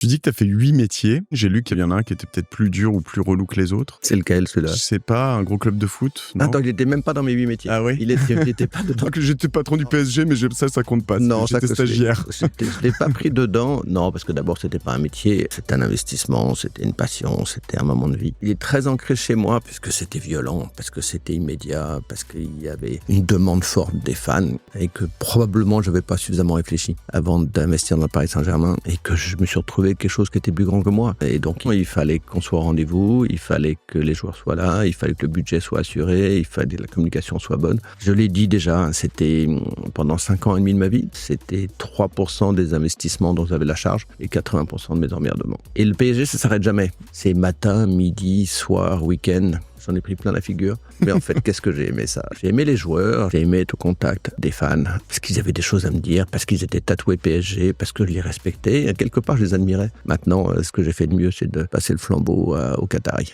Tu dis que tu as fait 8 métiers. J'ai lu qu'il y en a un qui était peut-être plus dur ou plus relou que les autres. C'est lequel, celui-là? C'est pas un gros club de foot, non? Attends, il était même pas dans mes 8 métiers. Ah oui? Il était pas dedans. J'étais patron du PSG, mais ça compte pas. Non, j'étais stagiaire. Je l'ai pas pris dedans. Non, parce que d'abord, c'était pas un métier, c'était un investissement, c'était une passion, c'était un moment de vie. Il est très ancré chez moi, puisque c'était violent, parce que c'était immédiat, parce qu'il y avait une demande forte des fans, et que probablement, je n'avais pas suffisamment réfléchi avant d'investir dans le Paris Saint-Germain, et que je me suis retrouvé quelque chose qui était plus grand que moi. Et donc, il fallait qu'on soit au rendez-vous, il fallait que les joueurs soient là, il fallait que le budget soit assuré, il fallait que la communication soit bonne. Je l'ai dit déjà, c'était pendant 5 ans et demi de ma vie, c'était 3% des investissements dont j'avais la charge et 80% de mes emmerdements. Et le PSG, ça s'arrête jamais. C'est matin, midi, soir, week-end. J'en ai pris plein la figure. Mais en fait, qu'est-ce que j'ai aimé ça? J'ai aimé les joueurs, j'ai aimé être au contact des fans, parce qu'ils avaient des choses à me dire, parce qu'ils étaient tatoués PSG, parce que je les respectais. Et quelque part, je les admirais. Maintenant, ce que j'ai fait de mieux, c'est de passer le flambeau aux Qataris.